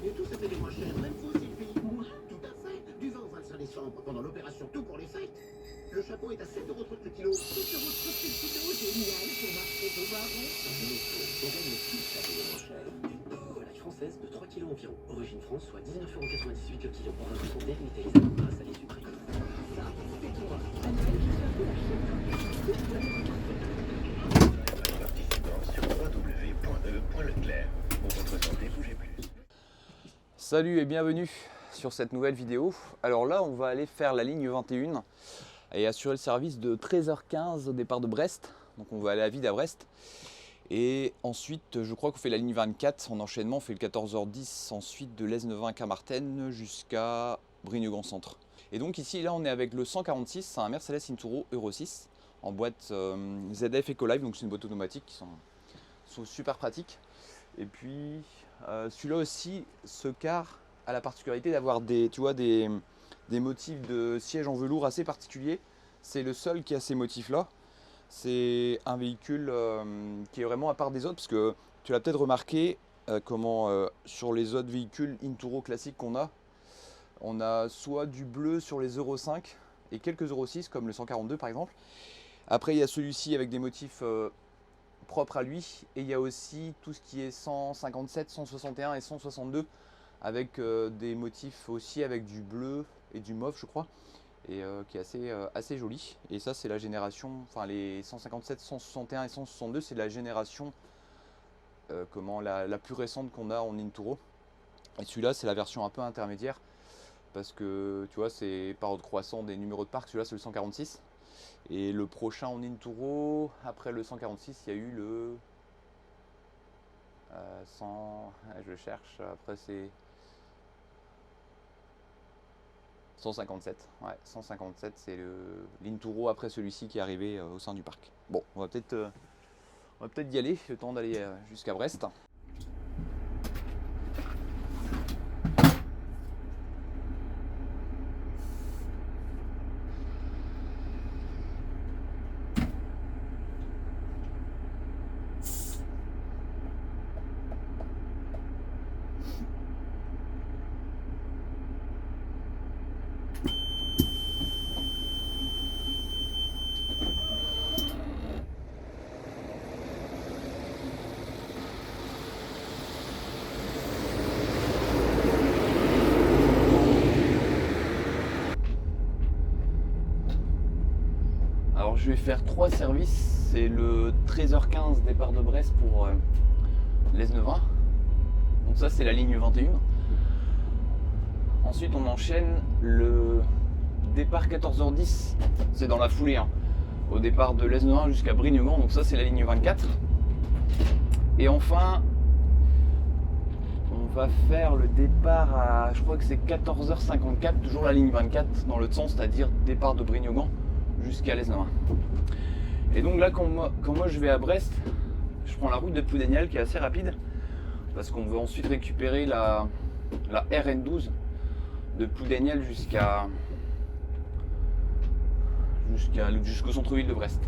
mieux tout, c'était les moins chers. Même vous, Sylvie. Moi, tout à fait. Du 20 au 25 décembre, pendant l'opération Tout pour les fêtes. Le chapeau est à 7,30 € le kilo. 7,30 € le kilo, génial. Pour marcher au baron. On gagne le kilo chapeau les moins chers. Volaille française de 3 kg environ. Origine France, soit 19,98 € le kilo. Pour notre santé, limitez les aliments gras, salés, sucrés. Ça, c'est toi. À Noël, je suis un peu la Participants sur www.e.leclerc. Pour votre santé, bougez plus. Salut et bienvenue sur cette nouvelle vidéo. Alors là, on va aller faire la ligne 21 et assurer le service de 13h15 au départ de Brest. Donc on va aller à vide à Brest. Et ensuite, je crois qu'on fait la ligne 24 en enchaînement. On fait le 14h10 ensuite de Lesneven-Camartène jusqu'à Brignegan Centre. Et donc ici, là, on est avec le 146, c'est un Mercedes Inturo Euro 6 en boîte ZF Ecolive. Donc c'est une boîte automatique qui sont super pratiques. Et puis celui-là aussi, ce car a la particularité d'avoir des motifs de siège en velours assez particuliers. C'est le seul qui a ces motifs-là. C'est un véhicule qui est vraiment à part des autres, parce que tu l'as peut-être remarqué, sur les autres véhicules Inturo classiques qu'on a, on a soit du bleu sur les Euro 5 et quelques Euro 6, comme le 142 par exemple. Après, il y a celui-ci avec des motifs propres à lui, et il y a aussi tout ce qui est 157, 161 et 162 avec des motifs aussi avec du bleu et du mauve, je crois, et qui est assez joli. Et ça, c'est la génération, enfin les 157, 161 et 162, c'est la génération la plus récente qu'on a en Inturo. Et celui-là, c'est la version un peu intermédiaire, parce que tu vois, c'est par ordre croissant des numéros de parc. Celui-là, c'est le 146. Et le prochain en Inturo, après le 146, il y a eu le 100, je cherche, après c'est 157. Ouais, 157, c'est l'Inturo après celui-ci qui est arrivé au sein du parc. Bon, on va peut-être y aller, le temps d'aller jusqu'à Brest. Je vais faire 3 services. C'est le 13h15 départ de Brest pour Lesneven. Donc ça, c'est la ligne 21. Ensuite, on enchaîne le départ 14h10. C'est dans la foulée, hein, au départ de Lesneven jusqu'à Brignegan. Donc ça, c'est la ligne 24. Et enfin, on va faire le départ à, je crois que c'est 14h54, toujours la ligne 24 dans l'autre sens, c'est-à-dire départ de Brignegan jusqu'à Lesneven. Et donc là, quand moi je vais à Brest, je prends la route de Ploudaniel qui est assez rapide, parce qu'on veut ensuite récupérer la RN12 de Ploudaniel jusqu'au centre-ville de Brest.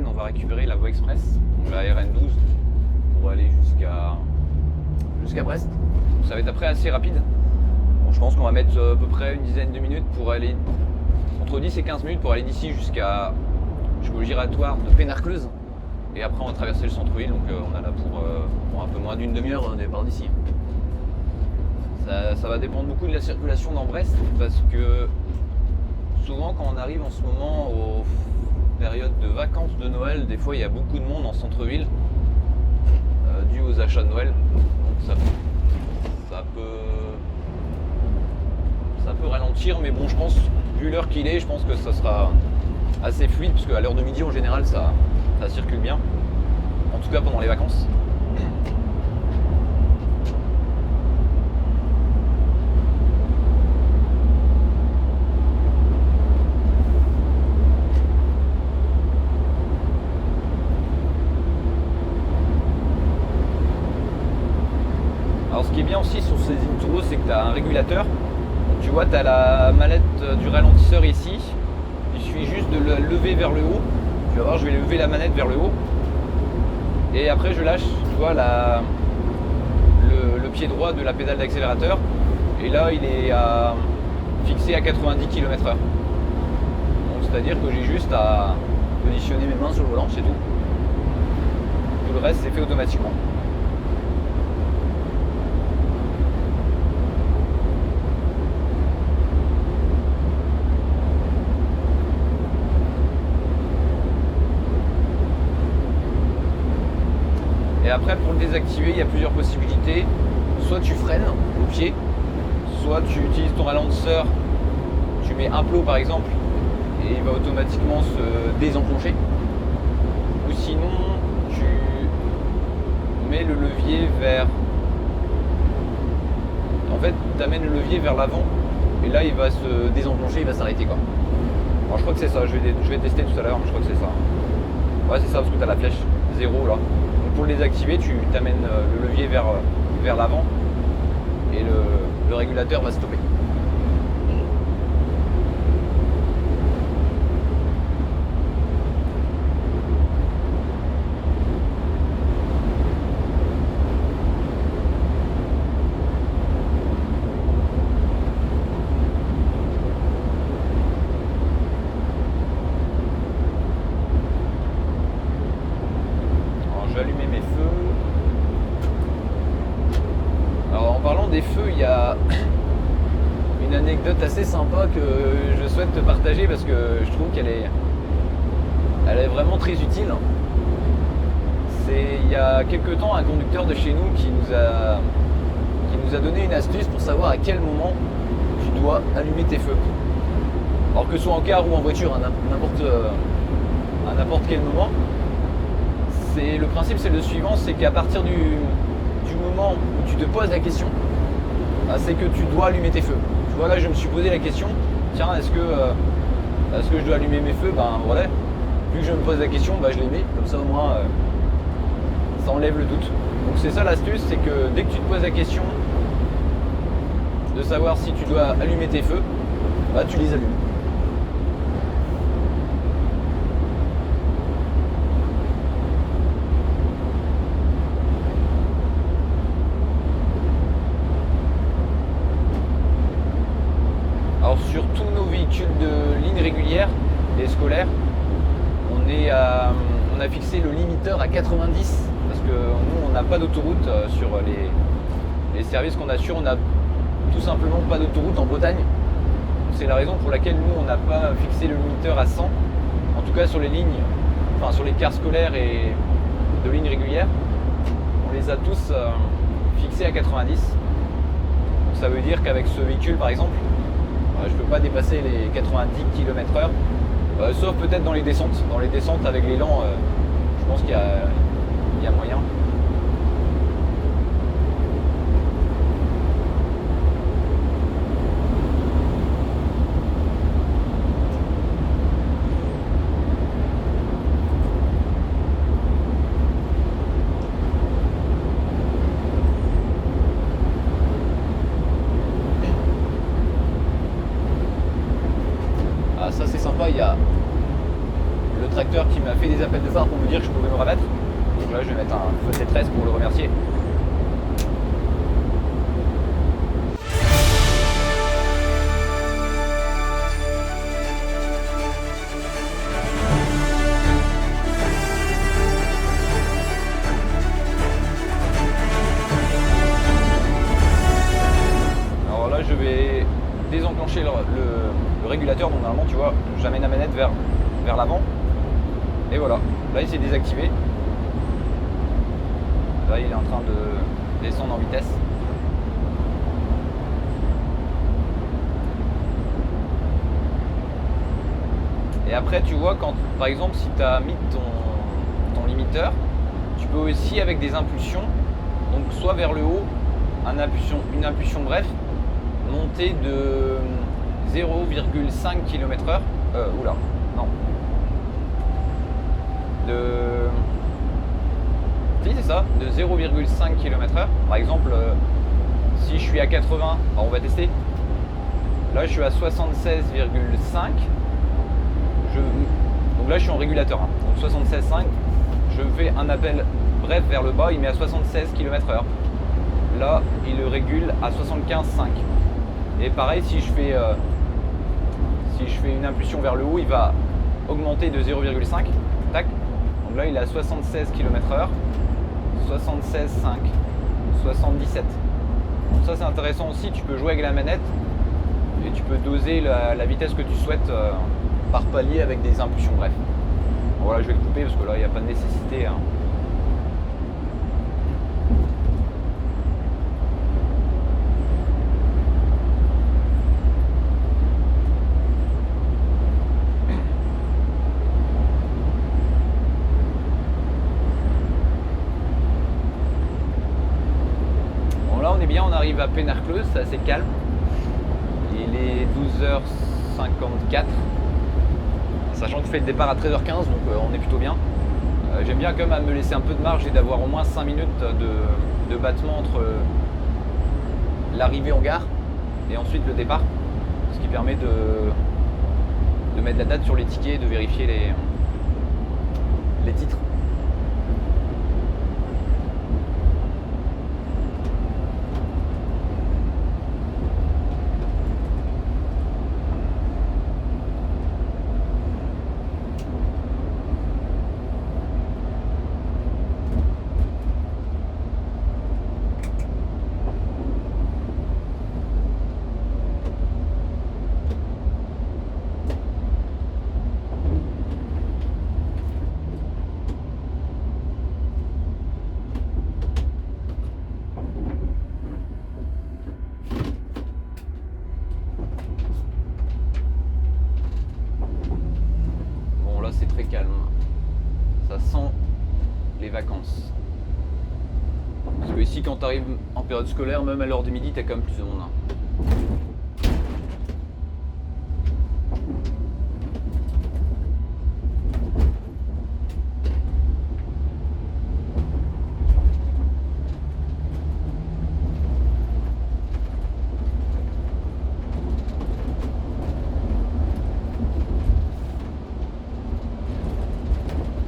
On va récupérer la voie express, donc la RN12, pour aller jusqu'à Brest. Donc ça va être après assez rapide. Bon, je pense qu'on va mettre à peu près une dizaine de minutes pour aller, entre 10 et 15 minutes pour aller d'ici jusqu'au giratoire de Pénarcleuse. Et après on va traverser le centre-ville, donc on a là pour un peu moins d'une demi-heure au départ d'ici. Ça va dépendre beaucoup de la circulation dans Brest, parce que souvent quand on arrive en ce moment aux période de vacances de Noël, des fois il y a beaucoup de monde en centre-ville dû aux achats de Noël, donc ça peut ralentir, mais bon, je pense, vu l'heure qu'il est, je pense que ça sera assez fluide, parce qu'à l'heure de midi en général ça circule bien, en tout cas pendant les vacances. Alors ce qui est bien aussi sur ces Inturo, c'est que tu as un régulateur. Tu vois, tu as la mallette du ralentisseur ici. Il suffit juste de le lever vers le haut. Tu vas voir, je vais lever la manette vers le haut. Et après je lâche, tu vois, le pied droit de la pédale d'accélérateur. Et là il est fixé à 90 km/h. Donc c'est-à-dire que j'ai juste à positionner mes mains sur le volant, c'est tout. Tout le reste c'est fait automatiquement. Et après, pour le désactiver, il y a plusieurs possibilités. Soit tu freines au pied, soit tu utilises ton ralentisseur, tu mets un plot par exemple, et il va automatiquement se désenclencher. Ou sinon, tu mets le levier vers... En fait, tu amènes le levier vers l'avant, et là il va se désenclencher, il va s'arrêter quoi. Alors je crois que c'est ça, je vais tester tout à l'heure, mais je crois que c'est ça. Ouais, c'est ça, parce que tu as la flèche 0 là. Pour le désactiver, tu t'amènes le levier vers l'avant et le régulateur va stopper. Allumer mes feux. Alors en parlant des feux, il y a une anecdote assez sympa que je souhaite te partager parce que je trouve qu'elle est vraiment très utile. C'est il y a quelques temps un conducteur de chez nous qui nous a donné une astuce pour savoir à quel moment tu dois allumer tes feux. Alors que ce soit en car ou en voiture, à n'importe quel moment. Le principe c'est le suivant, c'est qu'à partir du moment où tu te poses la question, c'est que tu dois allumer tes feux. Tu vois, là je me suis posé la question, tiens, est-ce que je dois allumer mes feux? Ben voilà, vu que je me pose la question, je les mets, comme ça au moins ça enlève le doute. Donc c'est ça l'astuce, c'est que dès que tu te poses la question de savoir si tu dois allumer tes feux, tu les allumes. Alors sur tous nos véhicules de ligne régulière et scolaire, on a fixé le limiteur à 90 parce que nous on n'a pas d'autoroute sur les services qu'on assure, on n'a tout simplement pas d'autoroute en Bretagne. C'est la raison pour laquelle nous on n'a pas fixé le limiteur à 100, en tout cas sur les lignes, enfin sur les cars scolaires et de ligne régulière, on les a tous fixés à 90. Donc ça veut dire qu'avec ce véhicule par exemple, je ne peux pas dépasser les 90 km/h, sauf peut-être dans les descentes. Dans les descentes avec l'élan, je pense qu'il y a moyen. Ça c'est sympa, il y a le tracteur qui m'a fait des appels de phare pour me dire que je pouvais me rabattre. Donc là je vais mettre un feu C13 pour le remercier. Alors là je vais désenclencher le régulateur, donc normalement tu vois j'amène la manette vers l'avant et voilà, là il s'est désactivé, là il est en train de descendre en vitesse. Et après, tu vois, quand par exemple, si tu as mis ton limiteur, tu peux aussi avec des impulsions, donc soit vers le haut, une impulsion bref, monter de 0,5 km/h. Oula, non. Si, c'est ça, de 0,5 km/h. Par exemple, si je suis à 80, on va tester. Là, je suis à 76,5. Donc là, je suis en régulateur. Hein. Donc 76,5. Je fais un appel bref vers le bas, il met à 76 km/h. Là, il le régule à 75,5. Et pareil, si je fais une impulsion vers le haut, il va augmenter de 0,5. Tac. Donc là, il est à 76 km/h. 76,5. 77. Donc ça, c'est intéressant aussi. Tu peux jouer avec la manette et tu peux doser la vitesse que tu souhaites par palier avec des impulsions bref. Bon, voilà, je vais le couper parce que là, il n'y a pas de nécessité. Hein. On arrive à Pénarcleuse, c'est assez calme. Il est 12h54, sachant que je fais le départ à 13h15, donc on est plutôt bien. J'aime bien quand même me laisser un peu de marge et d'avoir au moins 5 minutes de battement entre l'arrivée en gare et ensuite le départ, ce qui permet de mettre la date sur les tickets et de vérifier les titres. Calme, ça sent les vacances. Parce que ici, quand tu arrives en période scolaire, même à l'heure du midi, tu as quand même plus de monde.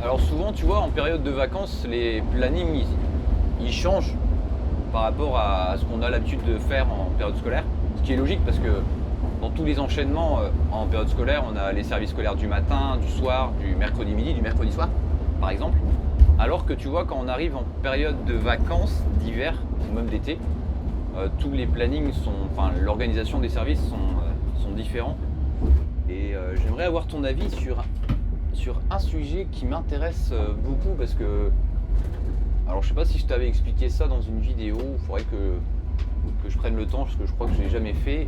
Alors souvent, tu vois, en période de vacances, les plannings, ils changent par rapport à ce qu'on a l'habitude de faire en période scolaire. Ce qui est logique parce que dans tous les enchaînements en période scolaire, on a les services scolaires du matin, du soir, du mercredi midi, du mercredi soir, par exemple. Alors que tu vois, quand on arrive en période de vacances d'hiver ou même d'été, tous les plannings l'organisation des services sont différents. Et j'aimerais avoir ton avis sur un sujet qui m'intéresse beaucoup parce que, alors je sais pas si je t'avais expliqué ça dans une vidéo, il faudrait que je prenne le temps parce que je crois que je l'ai jamais fait.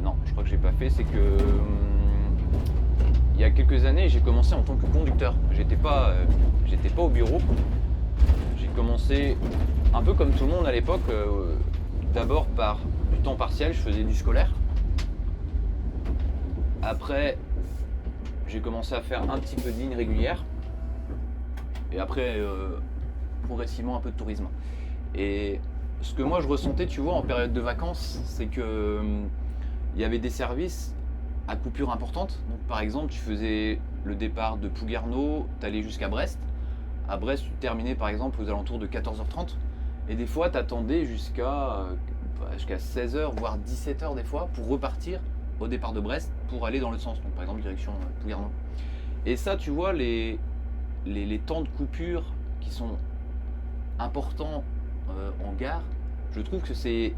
Non, je crois que j'ai pas fait. C'est que il y a quelques années, j'ai commencé en tant que conducteur. J'étais pas au bureau. J'ai commencé un peu comme tout le monde à l'époque. D'abord par du temps partiel, je faisais du scolaire. Après, j'ai commencé à faire un petit peu de ligne régulière et après progressivement un peu de tourisme. Et ce que moi je ressentais, tu vois, en période de vacances, c'est que il y avait des services à coupure importante. Donc par exemple, tu faisais le départ de Pouguerneau, tu allais jusqu'à Brest. À Brest, tu terminais par exemple aux alentours de 14h30 et des fois tu attendais jusqu'à 16h voire 17h des fois pour repartir au départ de Brest pour aller dans l'autre sens, donc par exemple direction Pouguerneau. Et ça, tu vois, les temps de coupure qui sont importants en gare, je trouve que c'est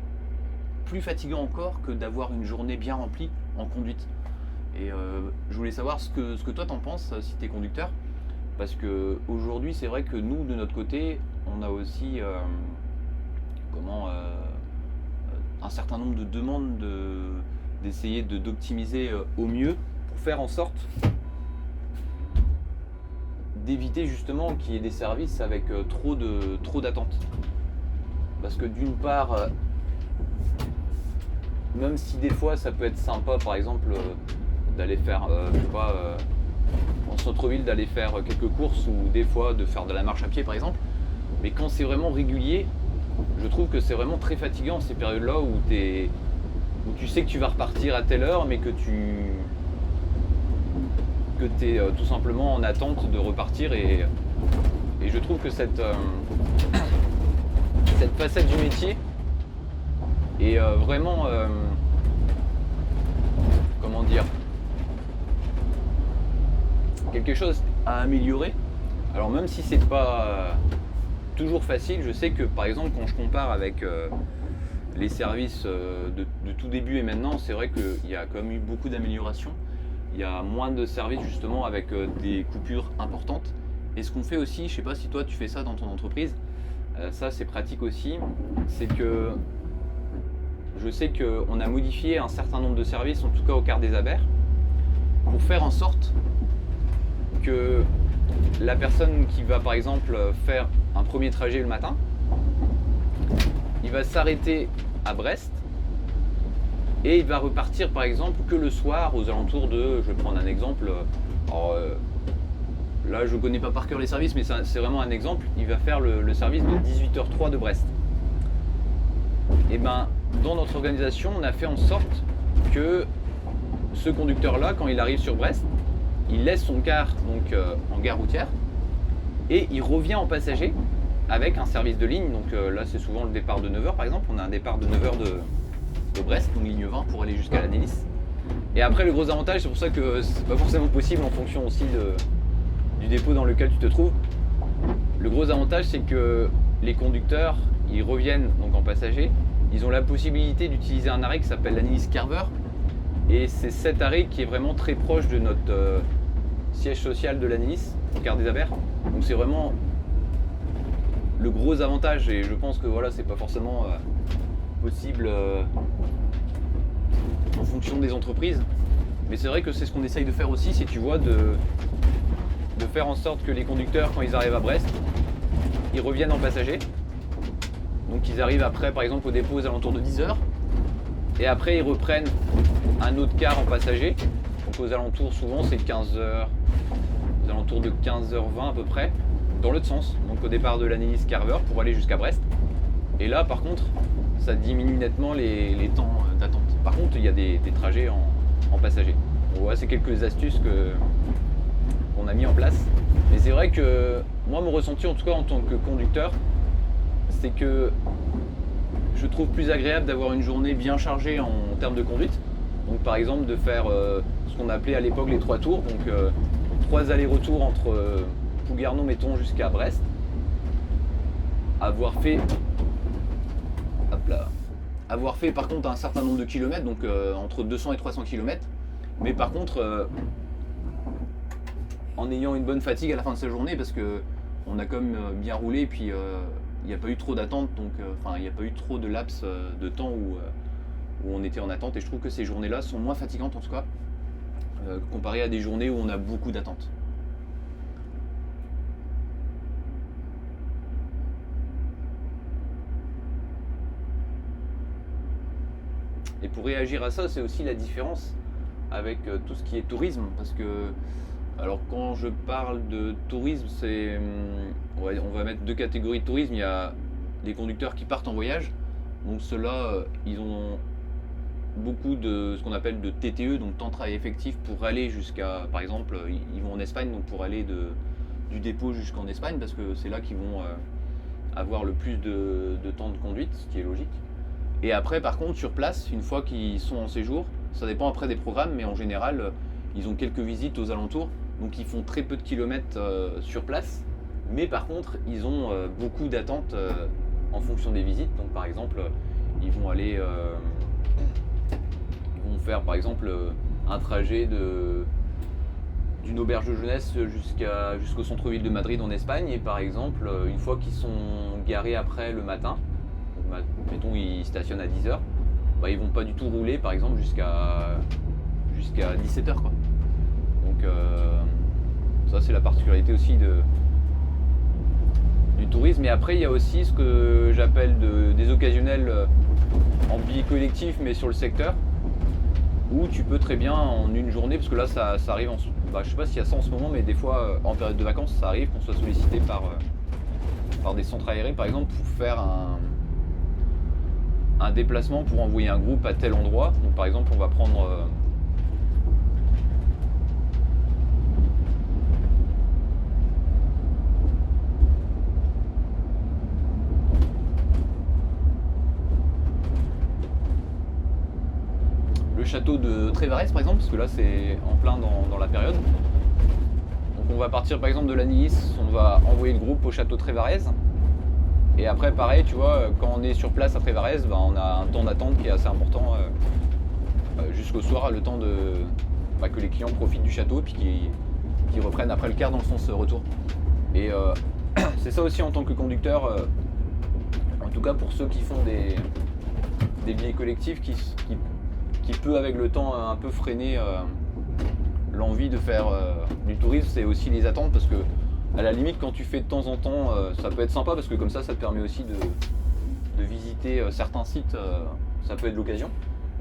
plus fatigant encore que d'avoir une journée bien remplie en conduite. Et je voulais savoir ce que toi t'en penses si tu es conducteur, parce que aujourd'hui c'est vrai que nous de notre côté on a aussi un certain nombre de demandes d'essayer d'optimiser au mieux pour faire en sorte d'éviter justement qu'il y ait des services avec trop d'attentes. Parce que d'une part, même si des fois ça peut être sympa par exemple d'aller faire, je sais pas, en centre-ville d'aller faire quelques courses ou des fois de faire de la marche à pied par exemple, mais quand c'est vraiment régulier, je trouve que c'est vraiment très fatigant ces périodes-là où tu sais que tu vas repartir à telle heure mais que tu es tout simplement en attente de repartir et je trouve que cette facette du métier est vraiment comment dire, quelque chose à améliorer. Alors même si c'est pas toujours facile, je sais que par exemple quand je compare avec les services de tout début et maintenant, c'est vrai qu'il y a quand même eu beaucoup d'améliorations. Il y a moins de services justement avec des coupures importantes. Et ce qu'on fait aussi, je sais pas si toi tu fais ça dans ton entreprise, ça c'est pratique aussi, c'est que je sais qu'on a modifié un certain nombre de services, en tout cas au quart des Abers, pour faire en sorte que la personne qui va par exemple faire un premier trajet le matin, il va s'arrêter à Brest et il va repartir par exemple que le soir aux alentours de, je vais prendre un exemple, alors, là je ne connais pas par cœur les services mais c'est vraiment un exemple, il va faire le service de 18h03 de Brest. Et ben dans notre organisation on a fait en sorte que ce conducteur là quand il arrive sur Brest, il laisse son car donc en gare routière et il revient en passager avec un service de ligne. Donc là c'est souvent le départ de 9h par exemple, on a un départ de 9h de Brest, donc ligne 20 pour aller jusqu'à la Nélis. Et après le gros avantage, c'est pour ça que c'est pas forcément possible en fonction aussi du dépôt dans lequel tu te trouves. Le gros avantage c'est que les conducteurs ils reviennent donc en passager, ils ont la possibilité d'utiliser un arrêt qui s'appelle la Nélis Carver. Et c'est cet arrêt qui est vraiment très proche de notre siège social de la Nélis, au quart des Abers. Donc c'est vraiment le gros avantage et je pense que voilà, c'est pas forcément possible en fonction des entreprises. Mais c'est vrai que c'est ce qu'on essaye de faire aussi, c'est tu vois de faire en sorte que les conducteurs quand ils arrivent à Brest, ils reviennent en passager. Donc ils arrivent après par exemple au dépôt aux alentours de 10h. Et après ils reprennent un autre car en passager, donc aux alentours souvent c'est 15h, aux alentours de 15h20 à peu près, dans l'autre sens, donc au départ de la Nélis Carver pour aller jusqu'à Brest. Et là par contre ça diminue nettement les temps d'attente. Par contre il y a des trajets en passager. Donc, voilà, c'est quelques astuces qu'on a mis en place. Mais c'est vrai que moi mon ressenti en tout cas en tant que conducteur, c'est que je trouve plus agréable d'avoir une journée bien chargée en termes de conduite. Donc par exemple de faire ce qu'on appelait à l'époque les 3 tours, donc 3 allers-retours entre Pouguerneau mettons jusqu'à Brest. Avoir fait par contre un certain nombre de kilomètres, donc entre 200 et 300 km. Mais par contre en ayant une bonne fatigue à la fin de sa journée parce que on a quand même bien roulé et puis il n'y a pas eu trop d'attente, donc il n'y a pas eu trop de laps de temps où on était en attente et je trouve que ces journées-là sont moins fatigantes en tout cas comparé à des journées où on a beaucoup d'attente. Et pour réagir à ça, c'est aussi la différence avec tout ce qui est tourisme parce que alors quand je parle de tourisme, c'est on va mettre 2 catégories de tourisme. Il y a des conducteurs qui partent en voyage, donc ceux-là ils ont beaucoup de ce qu'on appelle de TTE, donc temps de travail effectif pour aller jusqu'à, par exemple ils vont en Espagne, donc pour aller du dépôt jusqu'en Espagne parce que c'est là qu'ils vont avoir le plus de temps de conduite, ce qui est logique. Et après par contre sur place, une fois qu'ils sont en séjour, ça dépend après des programmes, mais en général ils ont quelques visites aux alentours, donc ils font très peu de kilomètres sur place, mais par contre ils ont beaucoup d'attentes en fonction des visites. Donc par exemple ils vont aller ils vont faire par exemple un trajet d'une auberge de jeunesse jusqu'au centre-ville de Madrid en Espagne, et par exemple une fois qu'ils sont garés après le matin, donc, mettons ils stationnent à 10h, bah, ils vont pas du tout rouler par exemple jusqu'à 17h quoi. Donc Ça c'est la particularité aussi du tourisme. Et après il y a aussi ce que j'appelle des occasionnels en billet collectif mais sur le secteur, où tu peux très bien en une journée, parce que là ça arrive, je sais pas s'il y a ça en ce moment, mais des fois en période de vacances ça arrive qu'on soit sollicité par des centres aérés par exemple pour faire un déplacement pour envoyer un groupe à tel endroit. Donc par exemple on va prendre le château de Trévarez par exemple, parce que là c'est en plein dans la période. Donc on va partir par exemple de l'Anis, on va envoyer le groupe au château Trévarez. Et après pareil, tu vois, quand on est sur place à Trévarez, on a un temps d'attente qui est assez important jusqu'au soir, le temps que les clients profitent du château et puis qu'ils reprennent après le quart dans le sens retour. Et c'est ça aussi en tant que conducteur, en tout cas pour ceux qui font des billets collectifs qui peut avec le temps un peu freiner l'envie de faire du tourisme, c'est aussi les attentes, parce que à la limite quand tu fais de temps en temps ça peut être sympa, parce que comme ça te permet aussi de visiter certains sites, ça peut être l'occasion.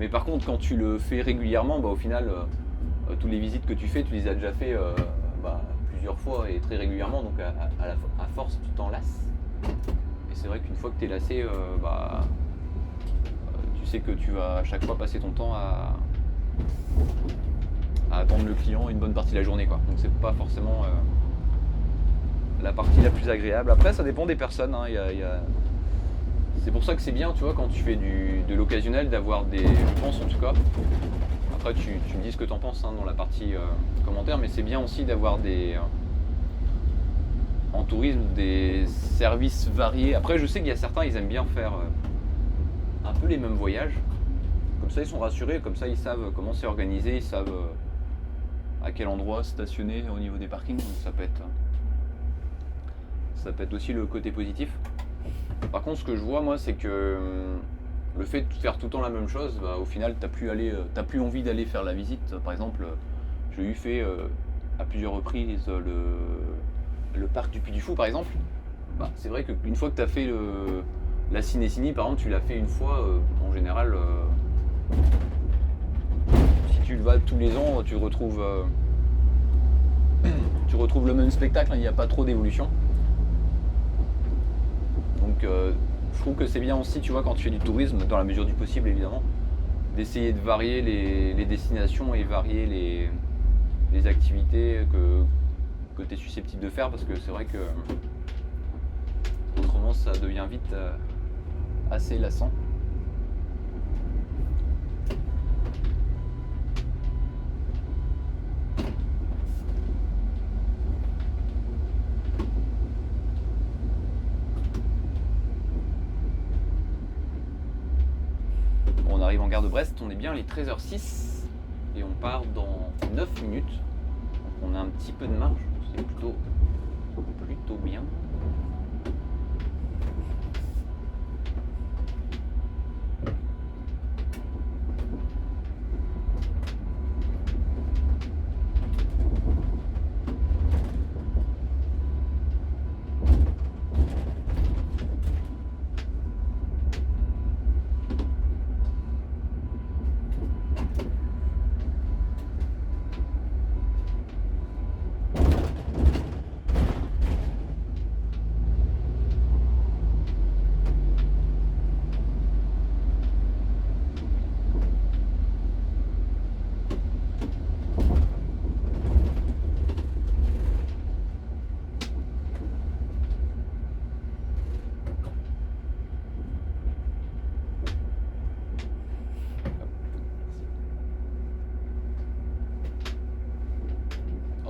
Mais par contre quand tu le fais régulièrement, au final toutes les visites que tu fais, tu les as déjà fait plusieurs fois et très régulièrement, donc à force tu t'en lasses. Et c'est vrai qu'une fois que tu es lassé, tu sais que tu vas à chaque fois passer ton temps à attendre le client une bonne partie de la journée, quoi. Donc c'est pas forcément la partie la plus agréable. Après ça dépend des personnes, hein. C'est pour ça que c'est bien, tu vois, quand tu fais de l'occasionnel, d'avoir je pense en tout cas, après tu me dis ce que tu en penses dans la partie commentaire, mais c'est bien aussi d'avoir en tourisme des services variés. Après je sais qu'il y a certains, ils aiment bien faire un peu les mêmes voyages, comme ça ils sont rassurés, comme ça ils savent comment c'est organisé, ils savent à quel endroit stationner au niveau des parkings. Donc ça peut être aussi le côté positif. Par contre ce que je vois moi, c'est que le fait de faire tout le temps la même chose, au final t'as plus envie d'aller faire la visite. Par exemple j'ai eu fait à plusieurs reprises le parc du Puy du Fou par exemple. C'est vrai qu'une fois que tu as fait la Ciné-Ciné par exemple, tu l'as fait une fois, en général si tu le vas tous les ans, tu retrouves le même spectacle, il n'y a pas trop d'évolution. Donc je trouve que c'est bien aussi, tu vois, quand tu fais du tourisme, dans la mesure du possible évidemment, d'essayer de varier les destinations et varier les activités que tu es susceptible de faire, parce que c'est vrai que autrement ça devient vite assez lassant. On arrive en gare de Brest, on est bien les 13h06 et on part dans 9 minutes. Donc on a un petit peu de marge, c'est plutôt bien.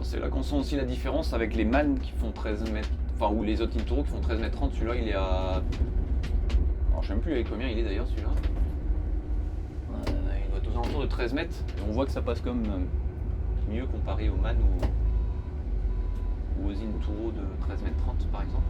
C'est là qu'on sent aussi la différence avec les Man qui font 13 mètres, ou les autres Inturo qui font 13 mètres 30. Celui-là il est à... Alors je sais même plus avec combien il est d'ailleurs celui-là. Il doit être aux alentours de 13 mètres. Et on voit que ça passe comme mieux comparé aux Man ou aux Inturo de 13 mètres 30 par exemple.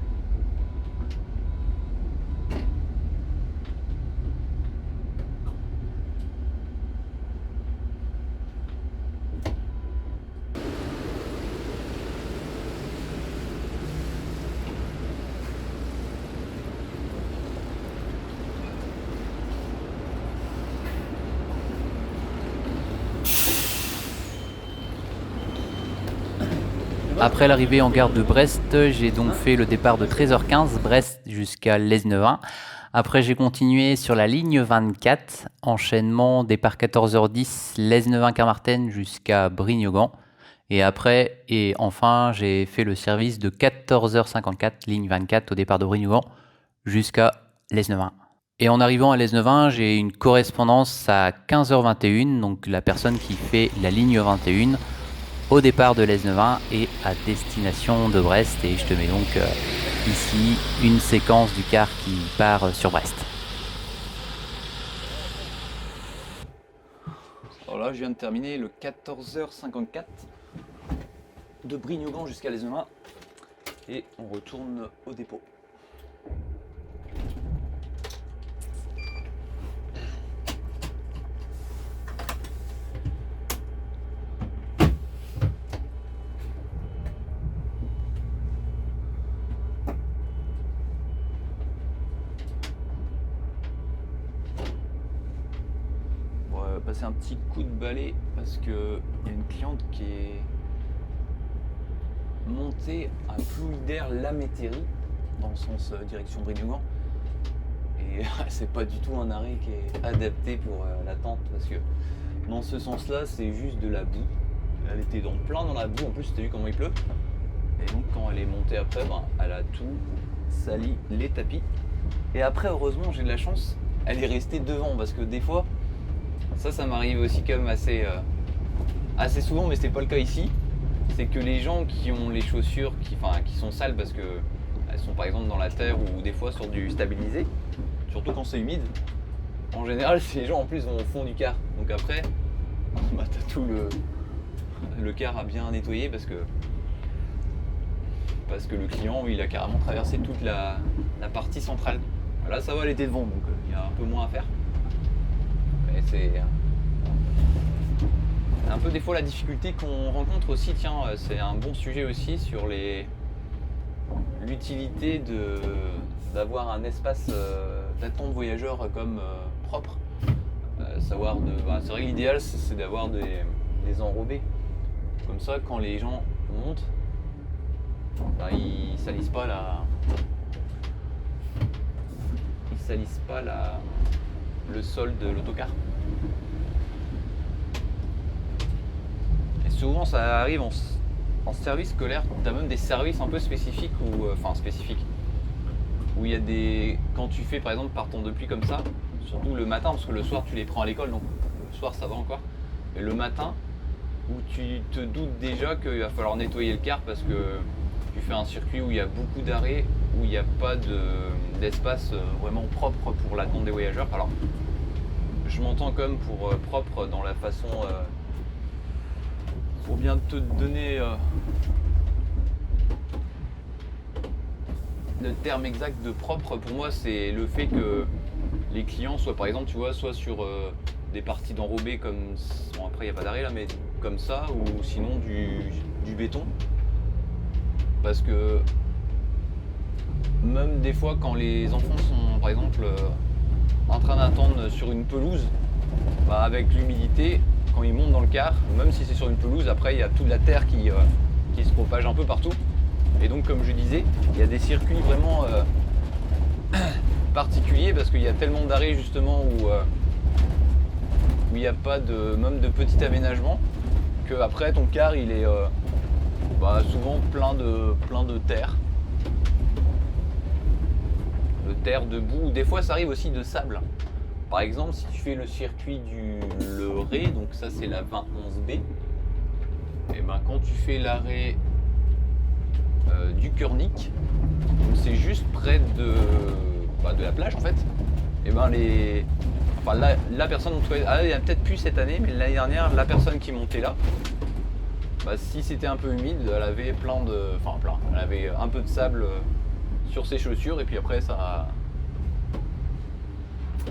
Après l'arrivée en gare de Brest, j'ai donc fait le départ de 13h15 Brest jusqu'à Lesneven. Après, j'ai continué sur la ligne 24, enchaînement départ 14h10 Lesneven-Carmarthen jusqu'à Brignogan. Et après, et enfin, j'ai fait le service de 14h54 ligne 24 au départ de Brignogan jusqu'à Lesneven. Et en arrivant à Lesneven, j'ai une correspondance à 15h21, donc la personne qui fait la ligne 21 au départ de Lesneven et à destination de Brest. Et je te mets donc ici une séquence du car qui part sur Brest. Alors là, je viens de terminer le 14h54 de Brignogan jusqu'à Lesneven et on retourne au dépôt. Passer un petit coup de balai parce qu'il y a une cliente qui est montée à Plouidère la Métairie dans le sens direction Brignogan et c'est pas du tout un arrêt qui est adapté pour l'attente parce que dans ce sens là c'est juste de la boue. Elle était plein dans la boue, en plus t'as vu comment il pleut et donc quand elle est montée après elle a tout sali les tapis et après heureusement j'ai de la chance, elle est restée devant parce que des fois ça m'arrive aussi quand même assez souvent, mais c'est pas le cas ici. C'est que les gens qui ont les chaussures qui sont sales parce que elles sont par exemple dans la terre ou des fois sur du stabilisé, surtout quand c'est humide, en général ces gens en plus vont au fond du car. Donc après, t'as tout le car à bien nettoyer parce que le client il a carrément traversé toute la partie centrale. Là ça va, elle était devant donc il y a un peu moins à faire. C'est un peu des fois la difficulté qu'on rencontre aussi, tiens, c'est un bon sujet aussi sur l'utilité d'avoir un espace d'attente voyageur comme propre. C'est vrai que l'idéal c'est d'avoir des enrobés. Comme ça quand les gens montent, ils salissent pas le sol de l'autocar. Et souvent ça arrive en service scolaire, tu as même des services un peu spécifiques où il y a quand tu fais par exemple par temps de pluie comme ça, surtout le matin parce que le soir tu les prends à l'école donc le soir ça va encore, mais le matin où tu te doutes déjà qu'il va falloir nettoyer le car parce que tu fais un circuit où il y a beaucoup d'arrêts, où il n'y a pas d'espace vraiment propre pour l'attente des voyageurs. Alors, je m'entends comme pour propre dans la façon, pour bien te donner le terme exact de propre, pour moi c'est le fait que les clients soient par exemple, tu vois, soit sur des parties d'enrobés comme, bon après il n'y a pas d'arrêt là, mais comme ça, ou sinon du béton. Parce que même des fois quand les enfants sont par exemple en train d'attendre sur une pelouse, avec l'humidité, quand ils montent dans le car, même si c'est sur une pelouse, après il y a toute la terre qui se propage un peu partout. Et donc comme je disais, il y a des circuits vraiment particuliers parce qu'il y a tellement d'arrêts justement où il n'y a pas même de petit aménagement que après ton car il est souvent plein de terre. De terre, de boue, des fois ça arrive aussi de sable. Par exemple, si tu fais le circuit du Ré, donc ça c'est la 21B, et quand tu fais l'arrêt du Körnig, c'est juste près de la plage en fait, et la personne, il y a peut-être plus cette année, mais l'année dernière, la personne qui montait là, si c'était un peu humide, elle avait elle avait un peu de sable sur ses chaussures et puis après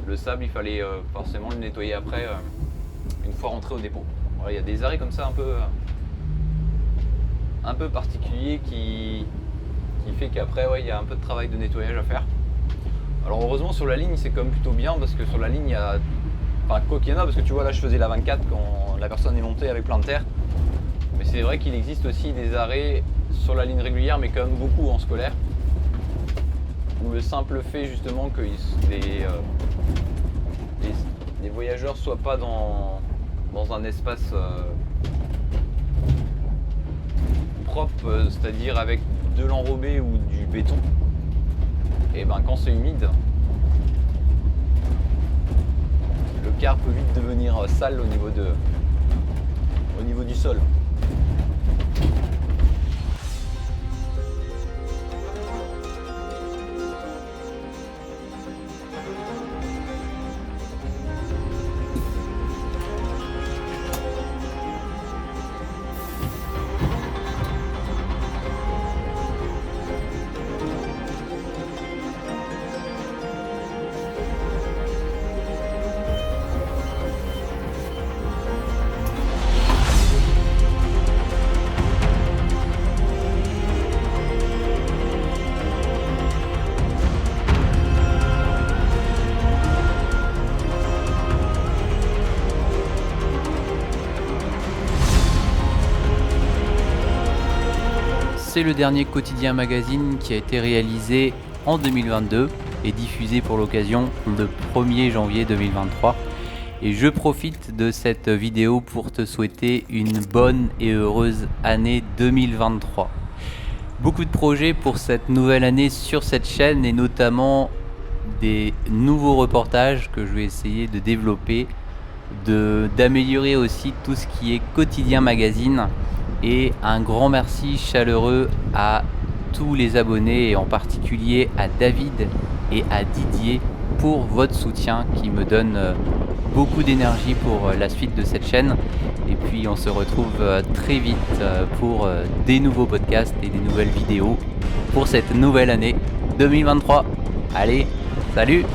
le sable il fallait forcément le nettoyer après une fois rentré au dépôt. Voilà, il y a des arrêts comme ça un peu particuliers qui fait qu'après il y a un peu de travail de nettoyage à faire. Alors heureusement sur la ligne c'est quand même plutôt bien parce que sur la ligne il y a quoi qu'il y en a, parce que tu vois là je faisais la 24 quand la personne est montée avec plein de terre. Mais c'est vrai qu'il existe aussi des arrêts sur la ligne régulière, mais quand même beaucoup en scolaire. Ou le simple fait justement que les voyageurs soient pas dans un espace propre, c'est-à-dire avec de l'enrobé ou du béton. Et ben quand c'est humide, le car peut vite devenir sale au niveau du sol. C'est le dernier quotidien magazine qui a été réalisé en 2022 et diffusé pour l'occasion le 1er janvier 2023. Et je profite de cette vidéo pour te souhaiter une bonne et heureuse année 2023. Beaucoup de projets pour cette nouvelle année sur cette chaîne et notamment des nouveaux reportages que je vais essayer de développer, d'améliorer aussi tout ce qui est quotidien magazine. Et un grand merci chaleureux à tous les abonnés et en particulier à David et à Didier pour votre soutien qui me donne beaucoup d'énergie pour la suite de cette chaîne. Et puis on se retrouve très vite pour des nouveaux podcasts et des nouvelles vidéos pour cette nouvelle année 2023. Allez, salut!